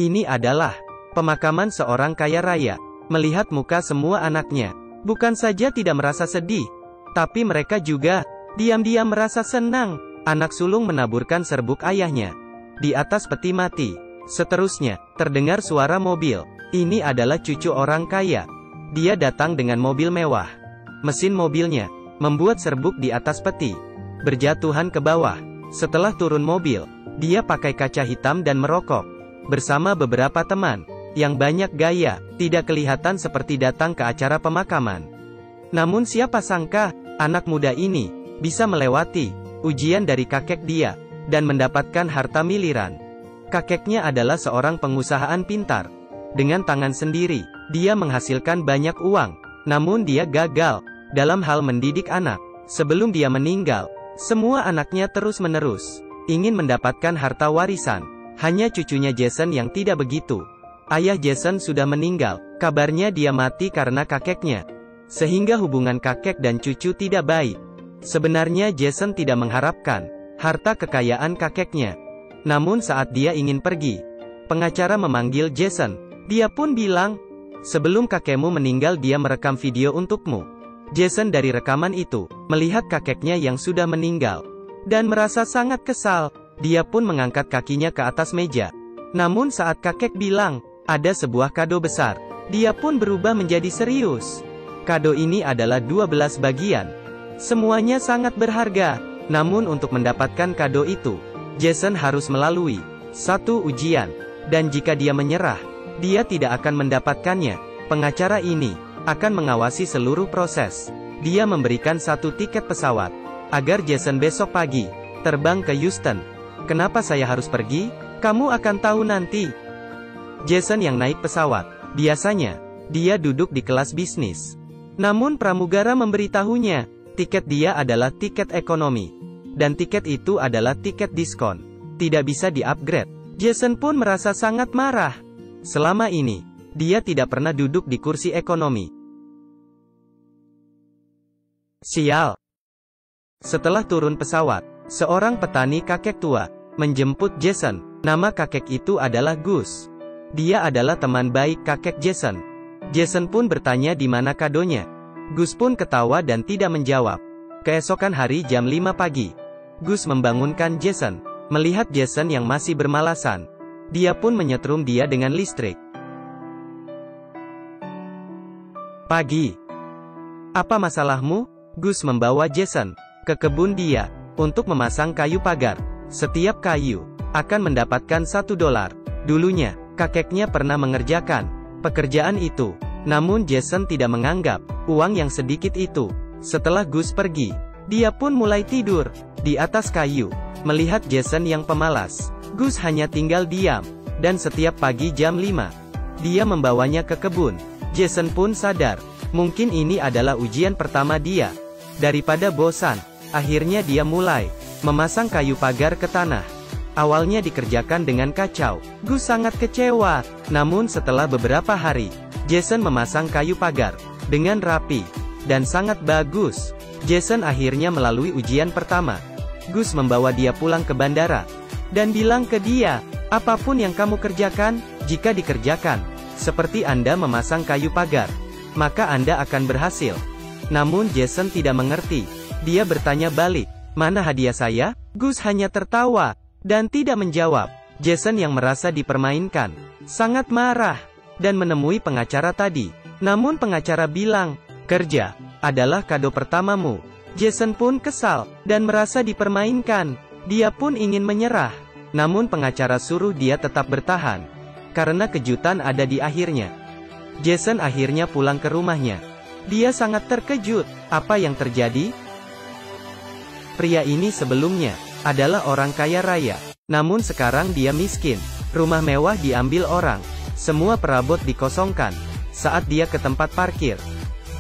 Ini adalah pemakaman seorang kaya raya. Melihat muka semua anaknya, bukan saja tidak merasa sedih, tapi mereka juga diam-diam merasa senang. Anak sulung menaburkan serbuk ayahnya di atas peti mati. Seterusnya, terdengar suara mobil. Ini adalah cucu orang kaya. Dia datang dengan mobil mewah. Mesin mobilnya membuat serbuk di atas peti berjatuhan ke bawah. Setelah turun mobil, dia pakai kaca hitam dan merokok bersama beberapa teman yang banyak gaya, tidak kelihatan seperti datang ke acara pemakaman. Namun siapa sangka, anak muda ini bisa melewati ujian dari kakek dia dan mendapatkan harta miliaran. Kakeknya adalah seorang pengusahaan pintar. Dengan tangan sendiri, dia menghasilkan banyak uang. Namun dia gagal dalam hal mendidik anak. Sebelum dia meninggal, semua anaknya terus-menerus ingin mendapatkan harta warisan. Hanya cucunya Jason yang tidak begitu. Ayah Jason sudah meninggal, kabarnya dia mati karena kakeknya. Sehingga hubungan kakek dan cucu tidak baik. Sebenarnya Jason tidak mengharapkan harta kekayaan kakeknya. Namun saat dia ingin pergi, pengacara memanggil Jason. Dia pun bilang, sebelum kakekmu meninggal dia merekam video untukmu. Jason dari rekaman itu, melihat kakeknya yang sudah meninggal, dan merasa sangat kesal. Dia pun mengangkat kakinya ke atas meja. Namun saat kakek bilang, ada sebuah kado besar, dia pun berubah menjadi serius. Kado ini adalah 12 bagian. Semuanya sangat berharga. Namun untuk mendapatkan kado itu, Jason harus melalui satu ujian. Dan jika dia menyerah, dia tidak akan mendapatkannya. Pengacara ini akan mengawasi seluruh proses. Dia memberikan satu tiket pesawat agar Jason besok pagi terbang ke Houston. Kenapa saya harus pergi? Kamu akan tahu nanti. Jason yang naik pesawat. Biasanya, dia duduk di kelas bisnis. Namun pramugara memberitahunya, tiket dia adalah tiket ekonomi. Dan tiket itu adalah tiket diskon. Tidak bisa di-upgrade. Jason pun merasa sangat marah. Selama ini, dia tidak pernah duduk di kursi ekonomi. Sial. Setelah turun pesawat, seorang petani kakek tua menjemput Jason. Nama kakek itu adalah Gus. Dia adalah teman baik kakek Jason. Jason pun bertanya di mana kadonya. Gus pun ketawa dan tidak menjawab. Keesokan hari jam 5 pagi, Gus membangunkan Jason. Melihat Jason yang masih bermalasan, dia pun menyetrum dia dengan listrik. Pagi. Apa masalahmu? Gus membawa Jason ke kebun dia untuk memasang kayu pagar. Setiap kayu akan mendapatkan $1. Dulunya, kakeknya pernah mengerjakan pekerjaan itu. Namun Jason tidak menganggap uang yang sedikit itu. Setelah Gus pergi, dia pun mulai tidur di atas kayu. Melihat Jason yang pemalas, Gus hanya tinggal diam. Dan setiap pagi jam 5, dia membawanya ke kebun. Jason pun sadar, mungkin ini adalah ujian pertama dia. Daripada bosan, akhirnya dia mulai memasang kayu pagar ke tanah. Awalnya dikerjakan dengan kacau. Gus sangat kecewa. Namun setelah beberapa hari, Jason memasang kayu pagar dengan rapi dan sangat bagus. Jason akhirnya melalui ujian pertama. Gus membawa dia pulang ke bandara dan bilang ke dia, apapun yang kamu kerjakan, jika dikerjakan seperti Anda memasang kayu pagar, maka Anda akan berhasil. Namun Jason tidak mengerti. Dia bertanya balik, mana hadiah saya? Gus hanya tertawa dan tidak menjawab. Jason yang merasa dipermainkan sangat marah dan menemui pengacara tadi. Namun pengacara bilang, kerja adalah kado pertamamu. Jason pun kesal dan merasa dipermainkan. Dia pun ingin menyerah. Namun pengacara suruh dia tetap bertahan karena kejutan ada di akhirnya. Jason akhirnya pulang ke rumahnya. Dia sangat terkejut. Apa yang terjadi? Pria ini sebelumnya adalah orang kaya raya. Namun sekarang dia miskin. Rumah mewah diambil orang. Semua perabot dikosongkan. Saat dia ke tempat parkir,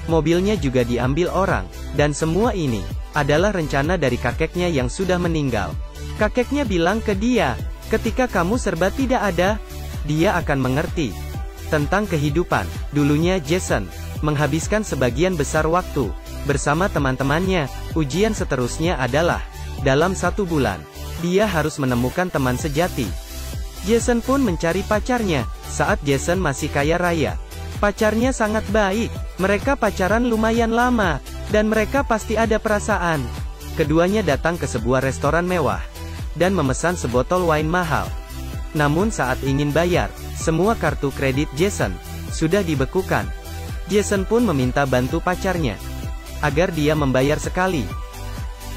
mobilnya juga diambil orang. Dan semua ini adalah rencana dari kakeknya yang sudah meninggal. Kakeknya bilang ke dia, ketika kamu serba tidak ada, dia akan mengerti tentang kehidupan. Dulunya Jason menghabiskan sebagian besar waktu bersama teman-temannya. Ujian seterusnya adalah dalam 1 bulan, dia harus menemukan teman sejati. Jason pun mencari pacarnya. Saat Jason masih kaya raya, pacarnya sangat baik. Mereka pacaran lumayan lama, dan mereka pasti ada perasaan. Keduanya datang ke sebuah restoran mewah, dan memesan sebotol wine mahal. Namun saat ingin bayar, semua kartu kredit Jason sudah dibekukan. Jason pun meminta bantu pacarnya, agar dia membayar sekali.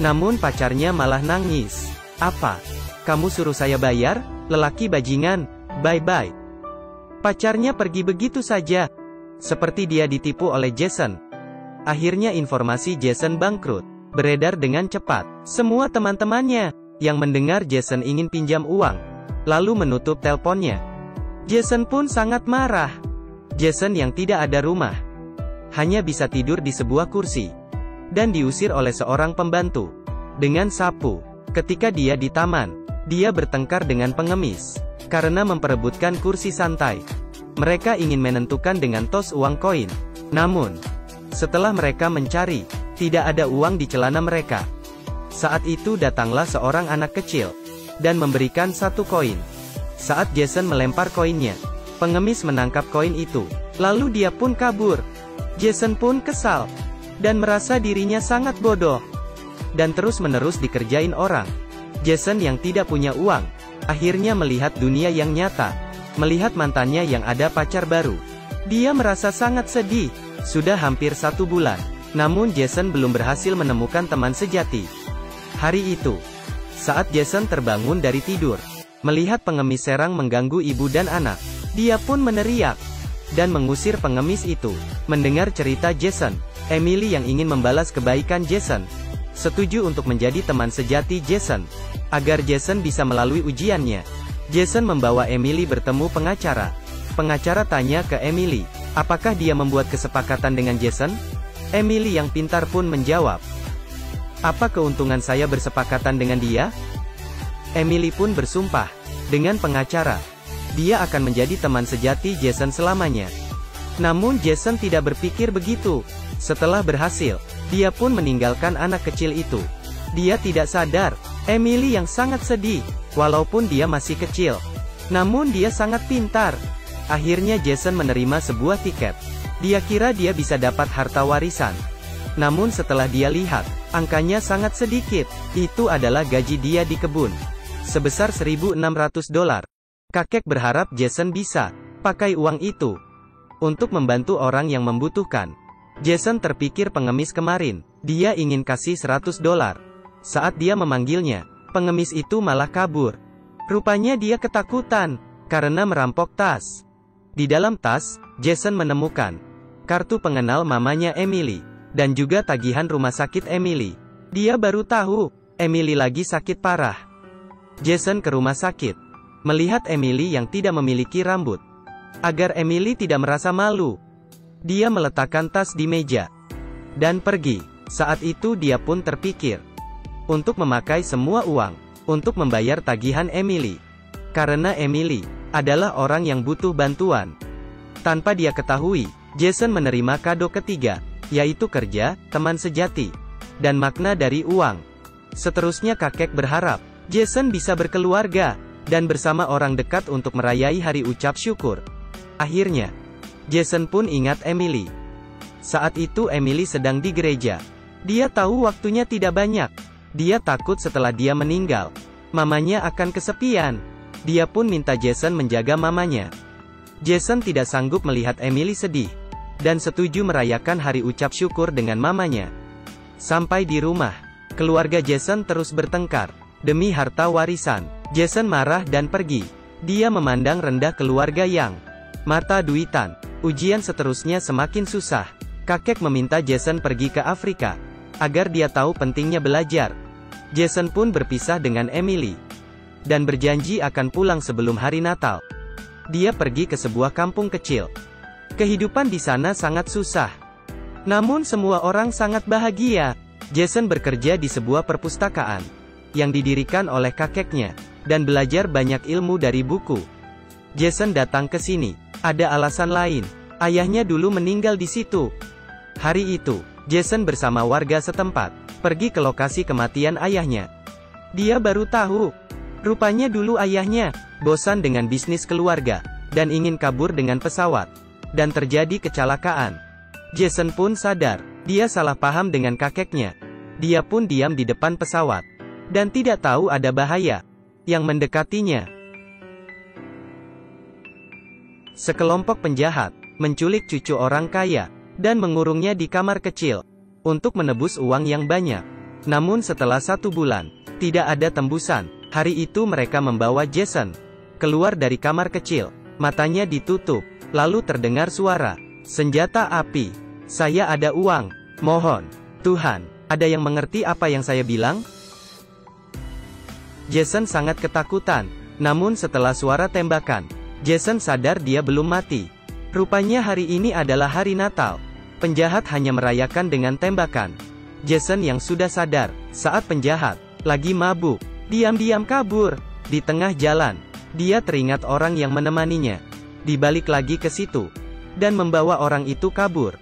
Namun pacarnya malah nangis. "Apa? Kamu suruh saya bayar? Lelaki bajingan, bye-bye." Pacarnya pergi begitu saja, seperti dia ditipu oleh Jason. Akhirnya informasi Jason bangkrut beredar dengan cepat. Semua teman-temannya yang mendengar Jason ingin pinjam uang, lalu menutup teleponnya. Jason pun sangat marah. Jason yang tidak ada rumah, hanya bisa tidur di sebuah kursi, dan diusir oleh seorang pembantu dengan sapu. Ketika dia di taman, dia bertengkar dengan pengemis karena memperebutkan kursi santai. Mereka ingin menentukan dengan tos uang koin. Namun, setelah mereka mencari, tidak ada uang di celana mereka. Saat itu datanglah seorang anak kecil dan memberikan 1 koin. Saat Jason melempar koinnya, pengemis menangkap koin itu, lalu dia pun kabur. Jason pun kesal dan merasa dirinya sangat bodoh dan terus-menerus dikerjain orang. Jason yang tidak punya uang akhirnya melihat dunia yang nyata, melihat mantannya yang ada pacar baru. Dia merasa sangat sedih. Sudah hampir 1 bulan, namun Jason belum berhasil menemukan teman sejati. Hari itu, saat Jason terbangun dari tidur, melihat pengemis serang mengganggu ibu dan anak, dia pun meneriak dan mengusir pengemis itu. Mendengar cerita Jason, Emily yang ingin membalas kebaikan Jason setuju untuk menjadi teman sejati Jason, agar Jason bisa melalui ujiannya. Jason membawa Emily bertemu pengacara. Pengacara tanya ke Emily, apakah dia membuat kesepakatan dengan Jason? Emily yang pintar pun menjawab, "Apa keuntungan saya bersepakatan dengan dia?" Emily pun bersumpah dengan pengacara, dia akan menjadi teman sejati Jason selamanya. Namun Jason tidak berpikir begitu. Setelah berhasil, dia pun meninggalkan anak kecil itu. Dia tidak sadar, Emily yang sangat sedih, walaupun dia masih kecil. Namun dia sangat pintar. Akhirnya Jason menerima sebuah tiket. Dia kira dia bisa dapat harta warisan. Namun setelah dia lihat, angkanya sangat sedikit. Itu adalah gaji dia di kebun, sebesar $1.600. Kakek berharap Jason bisa pakai uang itu untuk membantu orang yang membutuhkan. Jason terpikir pengemis kemarin, dia ingin kasih $100. Saat dia memanggilnya, pengemis itu malah kabur. Rupanya dia ketakutan karena merampok tas. Di dalam tas, Jason menemukan kartu pengenal mamanya Emily, dan juga tagihan rumah sakit Emily. Dia baru tahu, Emily lagi sakit parah. Jason ke rumah sakit, melihat Emily yang tidak memiliki rambut. Agar Emily tidak merasa malu, dia meletakkan tas di meja dan pergi. Saat itu dia pun terpikir untuk memakai semua uang untuk membayar tagihan Emily, karena Emily adalah orang yang butuh bantuan. Tanpa dia ketahui, Jason menerima kado ketiga, yaitu kerja, teman sejati, dan makna dari uang. Seterusnya kakek berharap Jason bisa berkeluarga dan bersama orang dekat untuk merayai hari ucap syukur. Akhirnya, Jason pun ingat Emily. Saat itu Emily sedang di gereja. Dia tahu waktunya tidak banyak. Dia takut setelah dia meninggal, mamanya akan kesepian. Dia pun minta Jason menjaga mamanya. Jason tidak sanggup melihat Emily sedih, dan setuju merayakan hari ucap syukur dengan mamanya. Sampai di rumah, keluarga Jason terus bertengkar demi harta warisan. Jason marah dan pergi. Dia memandang rendah keluarga yang mata duitan. Ujian seterusnya semakin susah. Kakek meminta Jason pergi ke Afrika, agar dia tahu pentingnya belajar. Jason pun berpisah dengan Emily, dan berjanji akan pulang sebelum hari Natal. Dia pergi ke sebuah kampung kecil. Kehidupan di sana sangat susah. Namun semua orang sangat bahagia. Jason bekerja di sebuah perpustakaan yang didirikan oleh kakeknya, dan belajar banyak ilmu dari buku. Jason datang ke sini, ada alasan lain. Ayahnya dulu meninggal di situ. Hari itu, Jason bersama warga setempat pergi ke lokasi kematian ayahnya. Dia baru tahu, rupanya dulu ayahnya bosan dengan bisnis keluarga, dan ingin kabur dengan pesawat. Dan terjadi kecelakaan. Jason pun sadar, dia salah paham dengan kakeknya. Dia pun diam di depan pesawat, dan tidak tahu ada bahaya yang mendekatinya. Sekelompok penjahat menculik cucu orang kaya, dan mengurungnya di kamar kecil, untuk menebus uang yang banyak. Namun setelah 1 bulan, tidak ada tembusan. Hari itu mereka membawa Jason keluar dari kamar kecil. Matanya ditutup, lalu terdengar suara, "Senjata api. Saya ada uang. Mohon, Tuhan, ada yang mengerti apa yang saya bilang?" Jason sangat ketakutan. Namun setelah suara tembakan, Jason sadar dia belum mati. Rupanya hari ini adalah hari Natal. Penjahat hanya merayakan dengan tembakan. Jason yang sudah sadar, saat penjahat lagi mabuk, diam-diam kabur. Di tengah jalan, dia teringat orang yang menemaninya. Dibalik lagi ke situ, dan membawa orang itu kabur.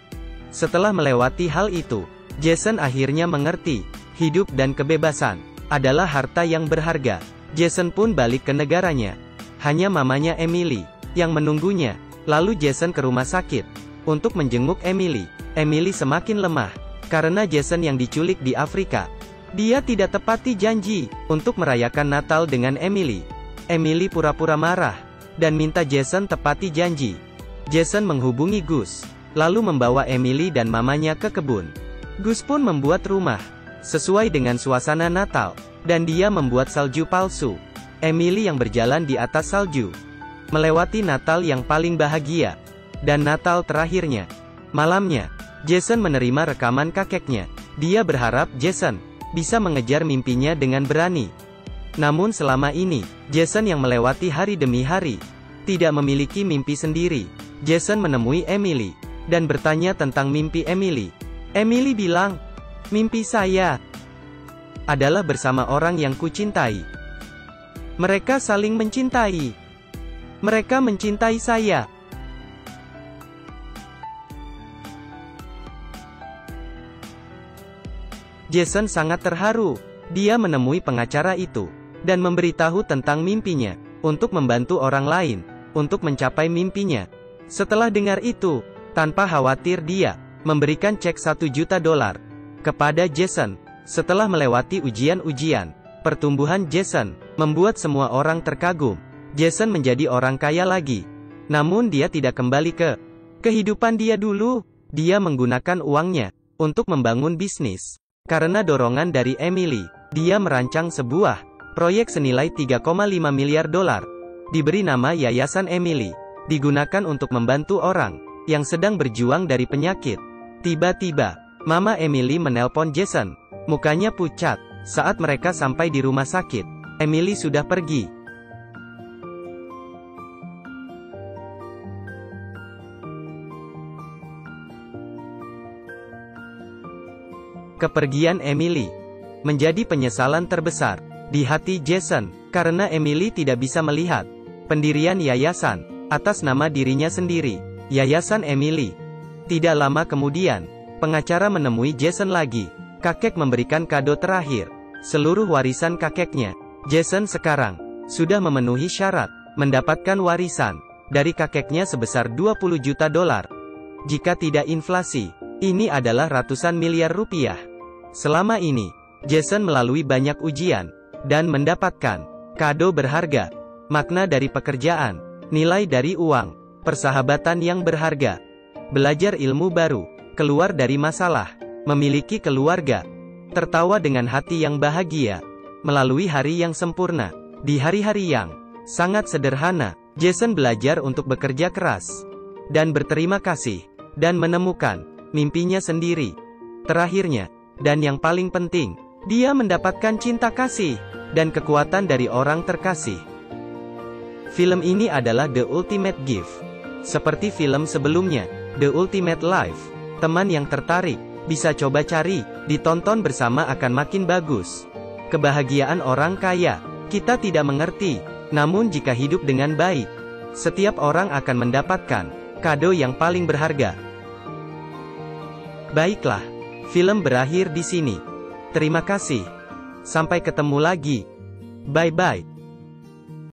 Setelah melewati hal itu, Jason akhirnya mengerti, hidup dan kebebasan adalah harta yang berharga. Jason pun balik ke negaranya. Hanya mamanya Emily yang menunggunya. Lalu Jason ke rumah sakit untuk menjenguk Emily. Emily semakin lemah karena Jason yang diculik di Afrika. Dia tidak tepati janji untuk merayakan Natal dengan Emily. Emily pura-pura marah dan minta Jason tepati janji. Jason menghubungi Gus, lalu membawa Emily dan mamanya ke kebun. Gus pun membuat rumah sesuai dengan suasana Natal, dan dia membuat salju palsu. Emily yang berjalan di atas salju, melewati Natal yang paling bahagia, dan Natal terakhirnya. Malamnya, Jason menerima rekaman kakeknya. Dia berharap Jason bisa mengejar mimpinya dengan berani. Namun selama ini, Jason yang melewati hari demi hari, tidak memiliki mimpi sendiri. Jason menemui Emily, dan bertanya tentang mimpi Emily. Emily bilang, "Mimpi saya adalah bersama orang yang kucintai. Mereka saling mencintai. Mereka mencintai saya." Jason sangat terharu. Dia menemui pengacara itu, dan memberitahu tentang mimpinya, untuk membantu orang lain, untuk mencapai mimpinya. Setelah dengar itu, tanpa khawatir dia memberikan cek $1 juta kepada Jason. Setelah melewati ujian-ujian, pertumbuhan Jason membuat semua orang terkagum. Jason menjadi orang kaya lagi. Namun dia tidak kembali ke kehidupan dia dulu. Dia menggunakan uangnya untuk membangun bisnis. Karena dorongan dari Emily, dia merancang sebuah proyek senilai $3,5 miliar. Diberi nama Yayasan Emily. Digunakan untuk membantu orang yang sedang berjuang dari penyakit. Tiba-tiba, Mama Emily menelpon Jason. Mukanya pucat. Saat mereka sampai di rumah sakit, Emily sudah pergi. Kepergian Emily menjadi penyesalan terbesar di hati Jason, karena Emily tidak bisa melihat pendirian yayasan atas nama dirinya sendiri, Yayasan Emily. Tidak lama kemudian, pengacara menemui Jason lagi. Kakek memberikan kado terakhir, seluruh warisan kakeknya. Jason sekarang sudah memenuhi syarat mendapatkan warisan dari kakeknya sebesar $20 juta. Jika tidak inflasi, ini adalah ratusan miliar rupiah. Selama ini, Jason melalui banyak ujian, dan mendapatkan kado berharga, makna dari pekerjaan, nilai dari uang, persahabatan yang berharga, belajar ilmu baru, keluar dari masalah, memiliki keluarga, tertawa dengan hati yang bahagia, melalui hari yang sempurna. Di hari-hari yang sangat sederhana, Jason belajar untuk bekerja keras, dan berterima kasih, dan menemukan mimpinya sendiri. Terakhirnya, dan yang paling penting, dia mendapatkan cinta kasih, dan kekuatan dari orang terkasih. Film ini adalah The Ultimate Gift. Seperti film sebelumnya, The Ultimate Life. Teman yang tertarik, bisa coba cari, ditonton bersama akan makin bagus. Kebahagiaan orang kaya, kita tidak mengerti, namun jika hidup dengan baik, setiap orang akan mendapatkan kado yang paling berharga. Baiklah. Film berakhir di sini. Terima kasih. Sampai ketemu lagi. Bye-bye.